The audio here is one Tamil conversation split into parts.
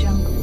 Jungle.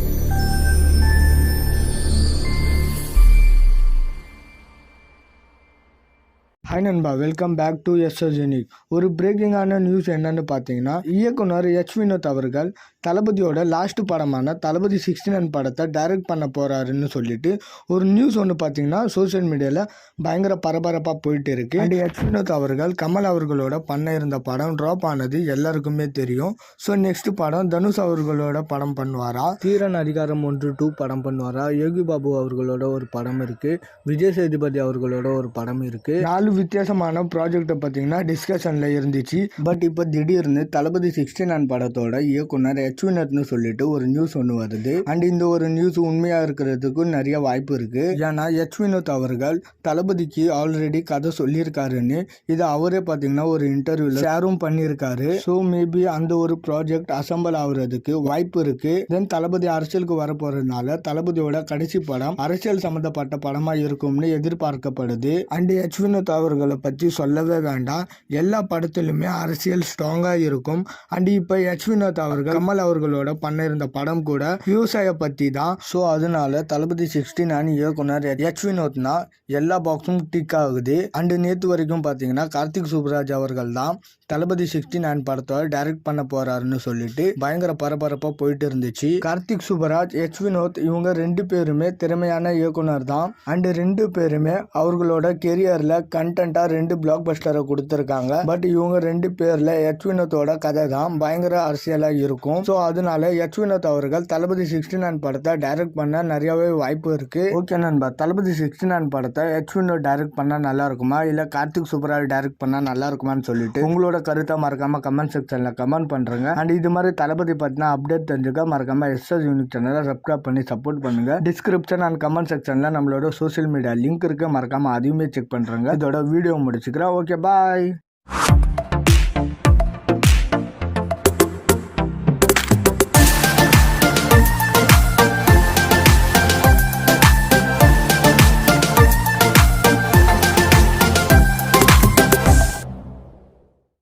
ஹாய் நண்பா, வெல்கம் பேக் டு எஸ்எஸ்ஜெனிக். ஒரு பிரேக்கிங்கான நியூஸ் என்னன்னு பார்த்தீங்கன்னா, இயக்குனர் எச் வினோத் அவர்கள் தளபதியோட லாஸ்ட் படமான தளபதி 69 படத்தை டைரக்ட் பண்ண போகிறாருன்னு சொல்லிட்டு ஒரு நியூஸ் ஒன்று பார்த்தீங்கன்னா சோஷியல் மீடியாவில் பயங்கர பரபரப்பாக போயிட்டு இருக்கு. அண்ட் எச் வினோத் அவர்கள் கமல் அவர்களோட பண்ண இருந்த படம் ட்ராப் ஆனது எல்லாருக்குமே தெரியும். ஸோ நெக்ஸ்ட் படம் தனுஷ் அவர்களோட படம் பண்ணுவாரா, தீரன் அதிகாரம் 1-2 படம் பண்ணுவாரா, யோகி பாபு அவர்களோட ஒரு படம் இருக்கு, விஜய் சேதுபதி அவர்களோட ஒரு படம் இருக்கு. 4 வித்தியாசமான ப்ராஜெக்டை பார்த்தீங்கன்னா டிஸ்கஷனில் இருந்துச்சு. பட் இப்போ திடீர்னு தளபதி 69 படத்தோட இயக்குனர் எச் வினோத்னு சொல்லிட்டு ஒரு நியூஸ் ஒன்று வருது. அண்ட் இந்த ஒரு நியூஸ் உண்மையாக இருக்கிறதுக்கு நிறைய வாய்ப்பு இருக்கு. ஏன்னா எச் வினோத் அவர்கள் தளபதிக்கு ஆல்ரெடி கதை சொல்லியிருக்காருன்னு இதை அவரே பார்த்தீங்கன்னா ஒரு இன்டர்வியூல ஷேரும் பண்ணியிருக்காரு. ஸோ மேபி அந்த ஒரு ப்ராஜெக்ட் அசம்பிள் ஆகுறதுக்கு வாய்ப்பு இருக்கு. தென் தளபதி அரசியலுக்கு வர போறதுனால தளபதியோட கடைசி படம் அரசியல் சம்பந்தப்பட்ட படமா இருக்கும்னு எதிர்பார்க்கப்படுது. அண்ட் எச் வினோத் அவர்களை பற்றி சொல்லவே வேண்டாம், எல்லா படத்திலுமே அரசியல் ஸ்ட்ராங்காக இருக்கும். அண்ட் இப்போ எச் வினோத் அவர்கள் கமல் அவர்களோட பண்ண இருந்த படம் கூட விவசாய பற்றி தான். ஸோ அதனால தளபதி 69 இயக்குனர் எச் வினோத்னா எல்லா பாக்ஸும் டிக் ஆகுது. அண்டு நேற்று வரைக்கும் பார்த்தீங்கன்னா கார்த்திக் சுப்ராஜ் அவர்கள் தான் தளபதி 69 படத்தை டைரக்ட் பண்ண போறாருன்னு சொல்லிட்டு பயங்கர பரபரப்பாக போயிட்டு இருந்துச்சு. கார்த்திக் சுப்ராஜ், எச் வினோத் இவங்க 2 பேருமே திறமையான இயக்குனர் தான். அண்டு 2 பேருமே அவர்களோட கெரியர்ல கண்டென்ட்டா 2 பிளாக் பஸ்டரை கொடுத்துருக்காங்க. பட் இவங்க 2 பேர்ல எச் வினோத்தோட கதை தான் பயங்கர அரசியலா இருக்கும். ஸோ அதனால எச் வினோத் அவர்கள் தளபதி 69 படத்தை டைரக்ட் பண்ண நிறையவே வாய்ப்பு இருக்கு. ஓகே நண்பா, தளபதி 69 படத்தை எச் வினோத் டைரக்ட் பண்ணா நல்லா இருக்குமா, இல்ல கார்த்திக் சுப்ராஜ் டைரக்ட் பண்ணா நல்லா இருக்குமான்னு சொல்லிட்டு உங்களோட கருத்தை மறக்காம கமெண்ட் செக்ஷன்ல கமெண்ட் பண்றேங்க. அண்ட் இது மாதிரி தளபதி பத்தின அப்டேட் தெரிஞ்சுக்க மறக்காம எஸ்எஸ்ஜெனிக் சேனலை சப்ஸ்கிரைப் பண்ணி சப்போர்ட் பண்ணுங்க. டிஸ்கிரிப்ஷன் அண்ட் கமெண்ட் செக்ஷன்ல நம்மளோட சோஷியல் மீடியா லிங்க் இருக்கு, மறக்காம அதையுமே செக் பண்றேங்க. இதோட வீடியோ முடிச்சுக்கிறேன். ஓகே, பாய்.